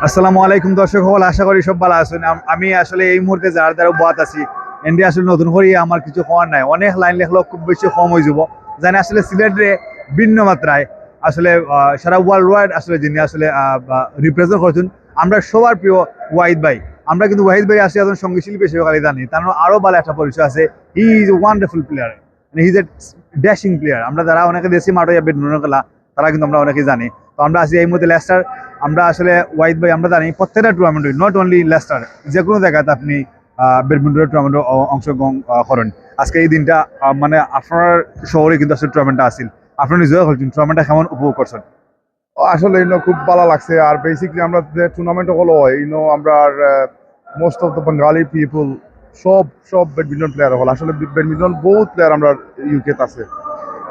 আসসালামু আলাইকুম দর্শক হল, আশা করি সব ভালো আছেন। আমি আসলে এই মুহূর্তে যার দ্বারা বাত আছি ইন্ডিয়া আসলে নতুন করে আমার কিছু হওয়ার নাই, অনেক লাইন লেখলেও খুব বেশি কম হয়ে যাব। জানি আসলে সিলেটে ভিন্ন মাত্রায় আসলে সারা ওয়ার্ল্ড ওয়াইড আসলে যিনি আসলে রিপ্রেজেন্ট করছেন আমরা সবার প্রিয় ওয়াহিদ ভাই। আমরা কিন্তু ওয়াহিদ ভাই আসলে একজন সঙ্গীত শিল্পী হিসেবে খালি জানি, তার আরও ভালো একটা পরিচয় আছে। He is a wonderful player, he is a dashing player. আমরা যারা অনেকে দেশি মাঠে ব্যাডমিন্টন খেলা তারা কিন্তু আমরা অনেকেই জানি। তো আমরা আছি এই মুহূর্তে লেস্টার। আমরা আসলে ওয়াহিদ ভাই আমরা জানি প্রত্যেকটা টুর্নামেন্ট, নট অনলি লেস্টার, যে কোনো জায়গাতে আপনি ব্যাডমিন্টনের টুর্নামেন্টে অংশগ্রহণ করেন। আজকে এই দিনটা মানে আপনার শহরে কিন্তু আসলে টুর্নামেন্টটা আসছিল, আপনি নিজেও খেলছেন, টুর্নামেন্টটা কেমন উপভোগ করছেন? আসলে খুব ভালো লাগছে। আর বেসিকলি আমরা যে টুর্নামেন্ট হলো আমরা most of the Bengali people সব ব্যাডমিন্টন প্লেয়ার হল। আসলে ব্যাডমিন্টন বহুত প্লেয়ার আমরা ইউকে আছে,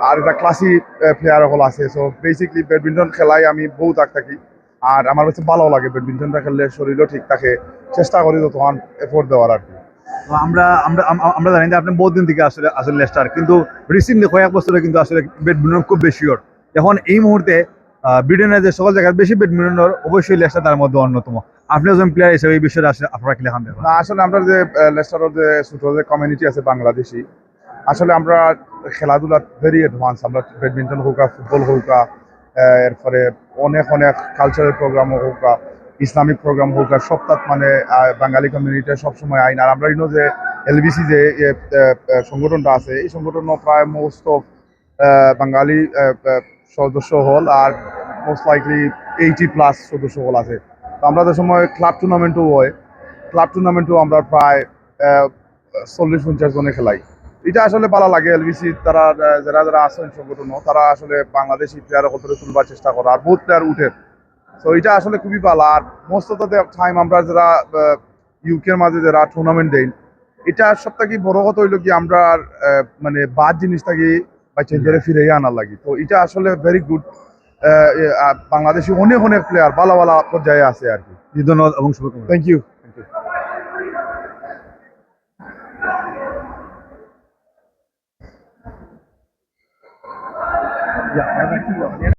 আর এটা ক্লাসি প্লেয়ার হল আছে। সো বেসিকলি ব্যাডমিন্টন খেলায় আমি বহুত আগ থাকি। আর আমার কাছে ভালো লাগে ব্যাডমিন্টনটা খেললে, শরীরও ঠিক থাকে। চেষ্টা করি তো তখন এফোর্ট দেওয়ার আর কি। তো আমরা আমরা আম- আমরা জানি যে আপনি বহুত দিন থেকে আসলে আসলে লেস্টার, কিন্তু রিসেন্টলি কয়েক বছরে কিন্তু আসলে ব্যাডমিন্টন খুব বেশি ওর। এখন এই মুহূর্তে ব্রিটেনের যে সকল জায়গায় বেশি ব্যাডমিন্টনের, অবশ্যই লেস্টার তার মধ্যে অন্যতম। আপনি একজন প্লেয়ার হিসেবে এই বিষয়ে আসলে আপনারা কি লেখান দেবেন? না, আসলে আমরা যে লেস্টারের যে ছোট যে কমিউনিটি আছে বাংলাদেশি, আসলে আমরা খেলাধুলা ভেরি অ্যাডভান্স। আমরা ব্যাডমিন্টন হোক, ফুটবল হোক, এরপরে অনেক অনেক কালচারাল প্রোগ্রাম হোক, ইসলামিক প্রোগ্রাম হোক, সপ্তাহ মানে বাঙালি কমিউনিটি সবসময় আইন। আর আমরা যে এলবিসি যে সংগঠনটা আছে, এই সংগঠন প্রায় মোস্ট অফ বাঙালি সদস্য হল, আর মোস্ট লাইকলি 80+ সদস্য হল আছে। তো আমরা যে সময় ক্লাব টুর্নামেন্টও হয়, ক্লাব টুর্নামেন্টও আমরা প্রায় 40-50 জনে খেলাই। এটা আসলে ভালো লাগে। এলবিসি তারা যারা যারা আছেন সংগঠন, তারা আসলে বাংলাদেশি প্লেয়ার কত তুলবার চেষ্টা করে, আর বহুত প্লেয়ার উঠে। তো এটা আসলে খুবই ভালো। আর মোস্ট অফ দ্য টাইম আমরা যারা ইউকের মাঝে যারা টুর্নামেন্ট দেই, এটা সব থেকে বড় কথা হইলো কি আমরা মানে বাদ জিনিসটাকে বাচ্চা ধরে ফিরে আনার লাগি। তো এটা আসলে ভেরি গুড। বাংলাদেশি অনেক অনেক প্লেয়ার ভালো ভালো পর্যায়ে আছে আর কি। ধন্যবাদ এবং শুভকামনা। Thank you. Yeah.